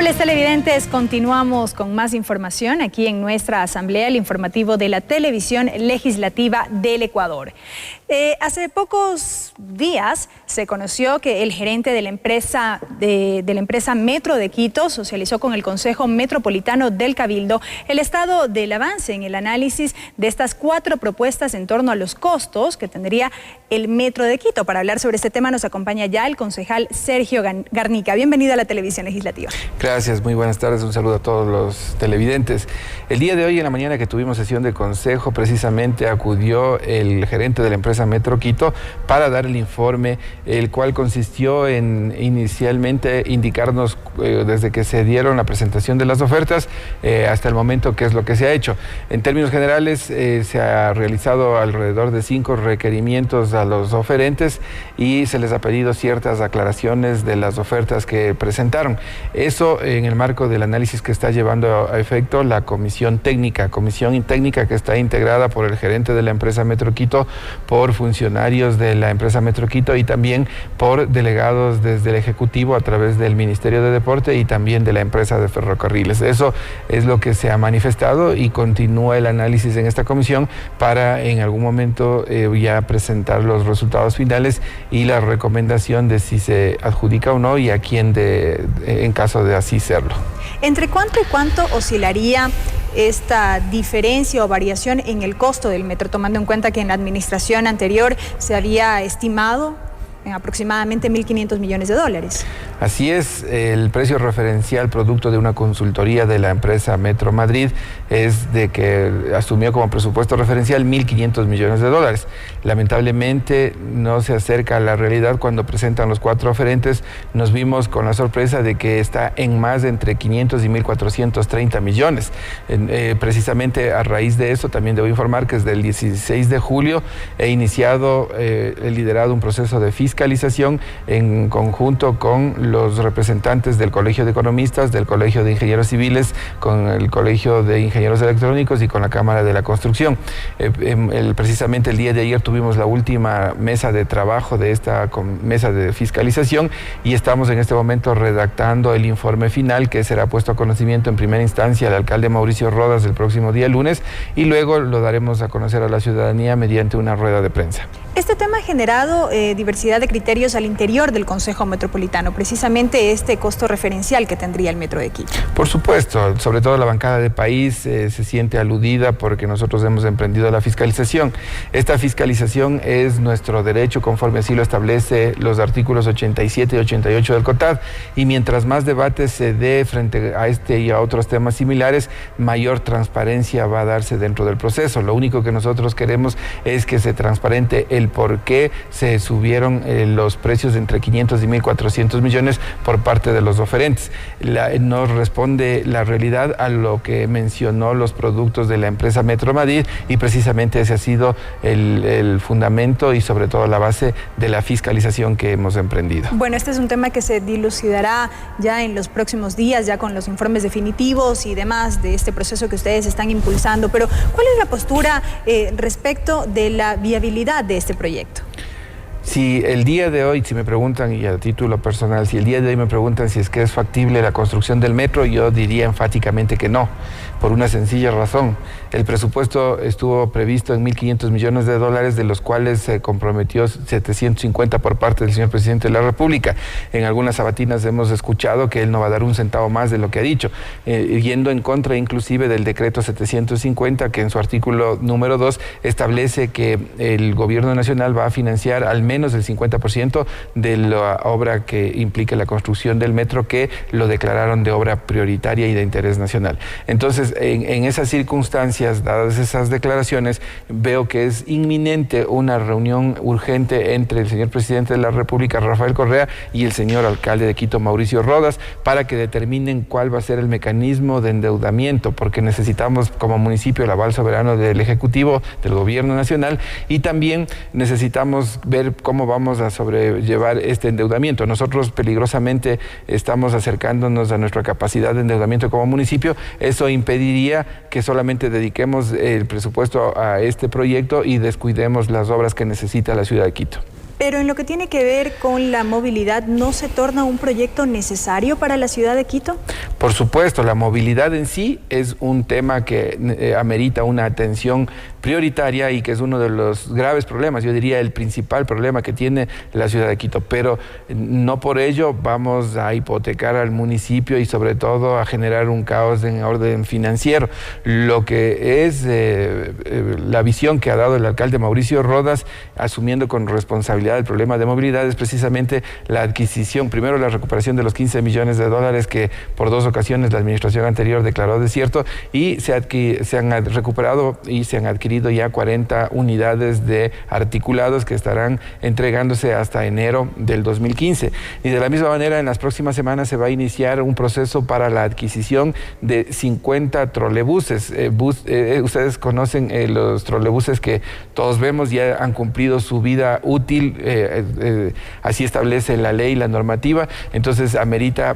Amables televidentes, continuamos con más información aquí en nuestra asamblea, el informativo de la televisión legislativa del Ecuador. Hace pocos días se conoció que el gerente de la empresa Metro de Quito socializó con el Consejo Metropolitano del Cabildo el estado del avance en el análisis de estas 4 propuestas en torno a los costos que tendría el Metro de Quito. Para hablar sobre este tema nos acompaña ya el concejal Sergio Garnica. Bienvenido a la televisión legislativa. Gracias, muy buenas tardes, un saludo a todos los televidentes. El día de hoy, en la mañana que tuvimos sesión de consejo, precisamente acudió el gerente de la empresa Metro Quito para dar el informe, el cual consistió en inicialmente indicarnos desde que se dieron la presentación de las ofertas hasta el momento qué es lo que se ha hecho. En términos generales, se ha realizado alrededor de 5 requerimientos a los oferentes y se les ha pedido ciertas aclaraciones de las ofertas que presentaron. Eso en el marco del análisis que está llevando a efecto la comisión técnica que está integrada por el gerente de la empresa Metro Quito, por funcionarios de la empresa Metro Quito y también por delegados desde el Ejecutivo a través del Ministerio de Deporte y también de la empresa de ferrocarriles. Eso es lo que se ha manifestado y continúa el análisis en esta comisión para en algún momento ya presentar los resultados finales y la recomendación de si se adjudica o no y a quién en caso de así serlo. ¿Entre cuánto y cuánto oscilaría esta diferencia o variación en el costo del metro, tomando en cuenta que en la administración anterior se había estimado en aproximadamente 1.500 millones de dólares? Así es, el precio referencial producto de una consultoría de la empresa Metro Madrid es de que asumió como presupuesto referencial 1.500 millones de dólares. Lamentablemente no se acerca a la realidad. Cuando presentan los 4 oferentes nos vimos con la sorpresa de que está en más de entre 500 y 1.430 millones. Precisamente a raíz de eso también debo informar que desde el 16 de julio he liderado un proceso de fiscalización en conjunto con los representantes del Colegio de Economistas, del Colegio de Ingenieros Civiles, con el Colegio de Ingenieros Electrónicos y con la Cámara de la Construcción. Precisamente el día de ayer tuvimos la última mesa de trabajo de esta mesa de fiscalización y estamos en este momento redactando el informe final que será puesto a conocimiento en primera instancia al alcalde Mauricio Rodas el próximo día lunes y luego lo daremos a conocer a la ciudadanía mediante una rueda de prensa. Este tema ha generado diversidad de criterios al interior del Consejo Metropolitano, precisamente este costo referencial que tendría el Metro de Quito. Por supuesto, sobre todo la bancada de país se siente aludida porque nosotros hemos emprendido la fiscalización. Esta fiscalización es nuestro derecho conforme así lo establece los artículos 87 y 88 del COTAD y mientras más debate se dé frente a este y a otros temas similares, mayor transparencia va a darse dentro del proceso. Lo único que nosotros queremos es que se transparente el por qué se subieron los precios de entre 500 y 1.400 millones por parte de los oferentes. No responde la realidad a lo que mencionó los productos de la empresa Metro Madrid y precisamente ese ha sido el fundamento y sobre todo la base de la fiscalización que hemos emprendido. Bueno, este es un tema que se dilucidará ya en los próximos días, ya con los informes definitivos y demás de este proceso que ustedes están impulsando, pero ¿cuál es la postura respecto de la viabilidad de este proyecto? Si el día de hoy, si me preguntan, y a título personal, si el día de hoy me preguntan si es que es factible la construcción del metro, yo diría enfáticamente que no, por una sencilla razón. El presupuesto estuvo previsto en 1.500 millones de dólares, de los cuales se comprometió 750 por parte del señor presidente de la República. En algunas sabatinas hemos escuchado que él no va a dar un centavo más de lo que ha dicho, yendo en contra inclusive del decreto 750, que en su artículo número 2 establece que el gobierno nacional va a financiar al menos el 50% de la obra que implique la construcción del metro, que lo declararon de obra prioritaria y de interés nacional. Entonces, en esas circunstancias, dadas esas declaraciones, veo que es inminente una reunión urgente entre el señor presidente de la República, Rafael Correa, y el señor alcalde de Quito, Mauricio Rodas, para que determinen cuál va a ser el mecanismo de endeudamiento, porque necesitamos como municipio el aval soberano del Ejecutivo, del Gobierno Nacional, y también necesitamos ver cómo vamos a sobrellevar este endeudamiento. Nosotros peligrosamente estamos acercándonos a nuestra capacidad de endeudamiento como municipio. Eso impediría que solamente dediquemos el presupuesto a este proyecto y descuidemos las obras que necesita la ciudad de Quito. Pero en lo que tiene que ver con la movilidad, ¿no se torna un proyecto necesario para la ciudad de Quito? Por supuesto, la movilidad en sí es un tema que amerita una atención prioritaria y que es uno de los graves problemas, yo diría el principal problema que tiene la ciudad de Quito, pero no por ello vamos a hipotecar al municipio y sobre todo a generar un caos en orden financiero. Lo que es la visión que ha dado el alcalde Mauricio Rodas, asumiendo con responsabilidad el problema de movilidad, es precisamente la adquisición, primero la recuperación de los 15 millones de dólares que por 2 ocasiones la administración anterior declaró desierto, y se han recuperado y se han adquirido ya 40 unidades de articulados que estarán entregándose hasta enero del 2015. Y de la misma manera, en las próximas semanas se va a iniciar un proceso para la adquisición de 50 trolebuses. Ustedes conocen los trolebuses que todos vemos, ya han cumplido su vida útil, así establece la ley, la normativa, entonces amerita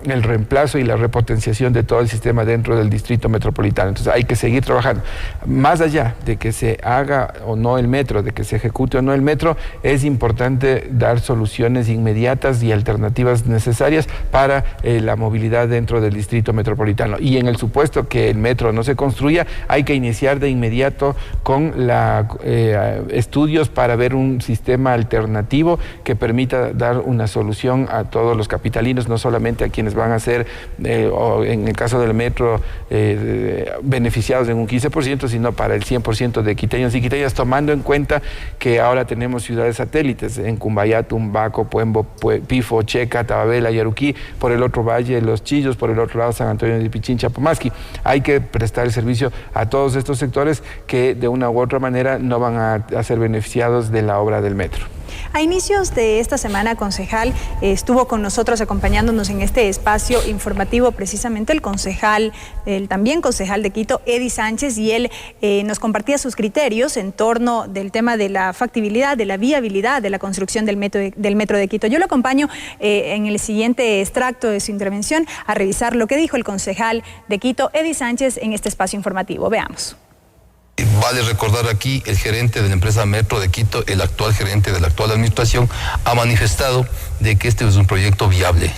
el reemplazo y la repotenciación de todo el sistema dentro del distrito metropolitano. Entonces hay que seguir trabajando. Más allá de que se haga o no el metro, de que se ejecute o no el metro, es importante dar soluciones inmediatas y alternativas necesarias para la movilidad dentro del distrito metropolitano. Y en el supuesto que el metro no se construya, hay que iniciar de inmediato con estudios para ver un sistema alternativo que permita dar una solución a todos los capitalinos, no solamente a quienes van a ser, o en el caso del metro, beneficiados en un 15%, sino para el 100% de quiteños y quiteñas, tomando en cuenta que ahora tenemos ciudades satélites en Cumbayá, Tumbaco, Puembo, Pifo, Checa, Tababela, Yaruquí, por el otro valle Los Chillos, por el otro lado San Antonio de Pichincha, Pomasqui. Hay que prestar el servicio a todos estos sectores que de una u otra manera no van a ser beneficiados de la obra del metro. A inicios de esta semana, concejal, estuvo con nosotros acompañándonos en este espacio informativo precisamente el también concejal de Quito, Edy Sánchez, y él nos compartía sus criterios en torno del tema de la factibilidad, de la viabilidad de la construcción del metro de Quito. Yo lo acompaño en el siguiente extracto de su intervención a revisar lo que dijo el concejal de Quito, Edy Sánchez, en este espacio informativo. Veamos. Vale recordar aquí, el gerente de la empresa Metro de Quito, el actual gerente de la actual administración, ha manifestado de que este es un proyecto viable,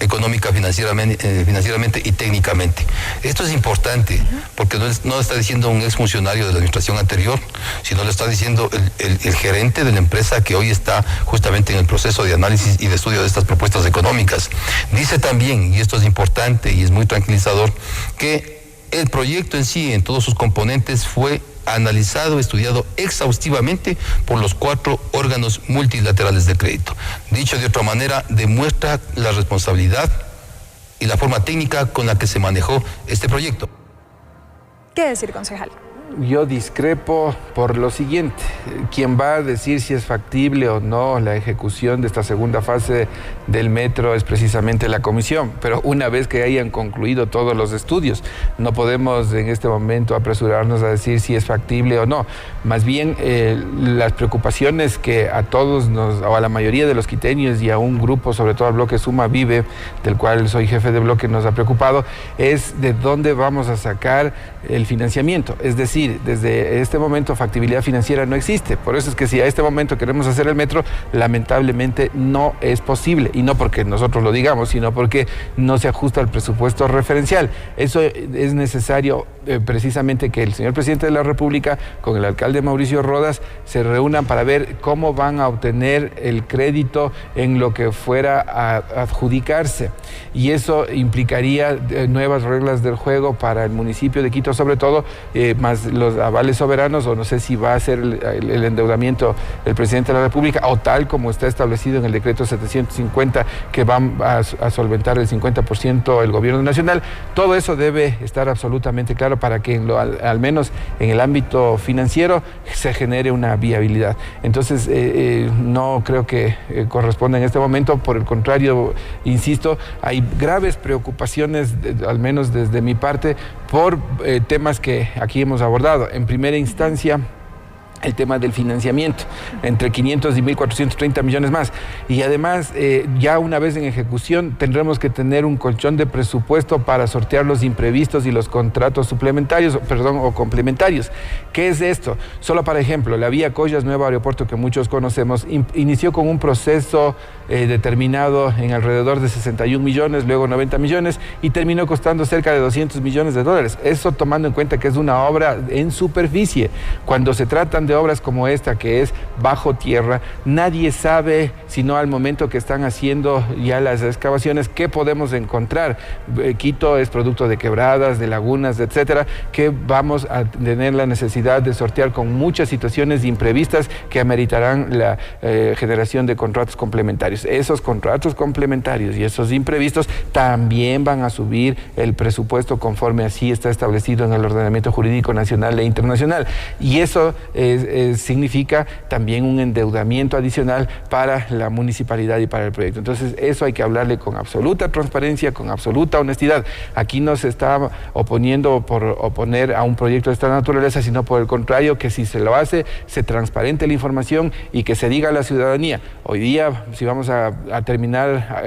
económica, financieramente y técnicamente. Esto es importante, porque no lo está diciendo un exfuncionario de la administración anterior, sino lo está diciendo el gerente de la empresa que hoy está justamente en el proceso de análisis y de estudio de estas propuestas económicas. Dice también, y esto es importante y es muy tranquilizador, que el proyecto en sí, en todos sus componentes, fue analizado, estudiado exhaustivamente por los 4 órganos multilaterales de crédito. Dicho de otra manera, demuestra la responsabilidad y la forma técnica con la que se manejó este proyecto. ¿Qué decir, concejal? Yo discrepo por lo siguiente. Quien va a decir si es factible o no la ejecución de esta segunda fase del metro es precisamente la comisión, pero una vez que hayan concluido todos los estudios, no podemos en este momento apresurarnos a decir si es factible o no. Más bien, las preocupaciones que a todos o a la mayoría de los quiteños y a un grupo, sobre todo al bloque Suma Vive, del cual soy jefe de bloque, nos ha preocupado, es de dónde vamos a sacar el financiamiento. Es decir, desde este momento factibilidad financiera no existe. Por eso es que si a este momento queremos hacer el metro, lamentablemente no es posible. Y no porque nosotros lo digamos, sino porque no se ajusta al presupuesto referencial. Eso es necesario precisamente que el señor presidente de la República con el alcalde Mauricio Rodas se reúnan para ver cómo van a obtener el crédito en lo que fuera a adjudicarse. Y eso implicaría nuevas reglas del juego para el municipio de Quito, sobre todo, más los avales soberanos, o no sé si va a ser el endeudamiento el presidente de la República, o tal como está establecido en el decreto 750, que va a solventar el 50% el gobierno nacional. Todo eso debe estar absolutamente claro para que al menos en el ámbito financiero se genere una viabilidad. Entonces, no creo que corresponda en este momento. Por el contrario, insisto, hay graves preocupaciones, al menos desde mi parte, por temas que aquí hemos abordado. En primera instancia, el tema del financiamiento, entre 500 y 1.430 millones más. Y además, ya una vez en ejecución, tendremos que tener un colchón de presupuesto para sortear los imprevistos y los contratos suplementarios, o complementarios. ¿Qué es esto? Solo para ejemplo, la vía Collas Nuevo Aeropuerto, que muchos conocemos, inició con un proceso determinado en alrededor de 61 millones, luego 90 millones, y terminó costando cerca de 200 millones de dólares. Eso tomando en cuenta que es una obra en superficie. Cuando se tratan de obras como esta, que es bajo tierra, nadie sabe, sino al momento que están haciendo ya las excavaciones, qué podemos encontrar. Quito es producto de quebradas, de lagunas, etcétera, que vamos a tener la necesidad de sortear con muchas situaciones imprevistas que ameritarán la generación de contratos complementarios. Esos contratos complementarios y esos imprevistos también van a subir el presupuesto conforme así está establecido en el ordenamiento jurídico nacional e internacional. Y eso significa también un endeudamiento adicional para la municipalidad y para el proyecto. Entonces, eso hay que hablarle con absoluta transparencia, con absoluta honestidad. Aquí no se está oponiendo por oponer a un proyecto de esta naturaleza, sino por el contrario, que si se lo hace, se transparente la información y que se diga a la ciudadanía. Hoy día, si vamos a terminar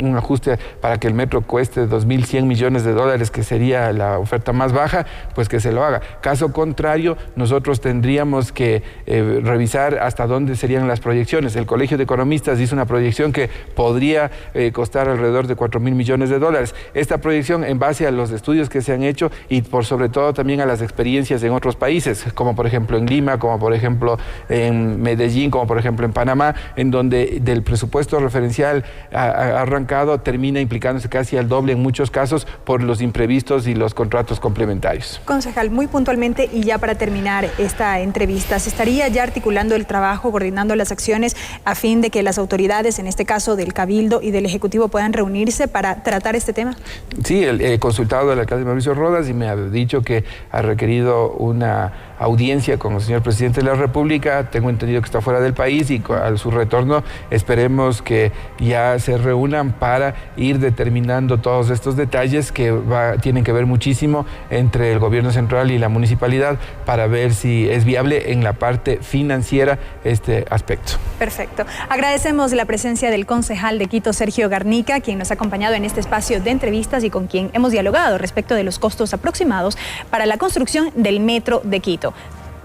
un ajuste para que el metro cueste 2.100 millones de dólares, que sería la oferta más baja, pues que se lo haga. Caso contrario, nosotros tendríamos que revisar hasta dónde serían las proyecciones. El Colegio de Economistas hizo una proyección que podría costar alrededor de 4.000 millones de dólares. Esta proyección, en base a los estudios que se han hecho y por sobre todo también a las experiencias en otros países, como por ejemplo en Lima, como por ejemplo en Medellín, como por ejemplo en Panamá, en donde del presupuesto referencial arrancado termina implicándose casi al doble en muchos casos por los imprevistos y los contratos complementarios. Concejal, muy puntualmente y ya para terminar esta entrevista, ¿se estaría ya articulando el trabajo, coordinando las acciones a fin de que las autoridades, en este caso del Cabildo y del Ejecutivo, puedan reunirse para tratar este tema? Sí, he consultado al alcalde Mauricio Rodas y me ha dicho que ha requerido una audiencia con el señor presidente de la República. Tengo entendido que está fuera del país y a su retorno esperemos que ya se reúnan para ir determinando todos estos detalles que tienen que ver muchísimo entre el gobierno central y la municipalidad para ver si es viable en la parte financiera este aspecto. Perfecto. Agradecemos la presencia del concejal de Quito, Sergio Garnica, quien nos ha acompañado en este espacio de entrevistas y con quien hemos dialogado respecto de los costos aproximados para la construcción del metro de Quito.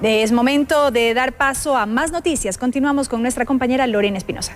Es momento de dar paso a más noticias. Continuamos con nuestra compañera Lorena Espinosa.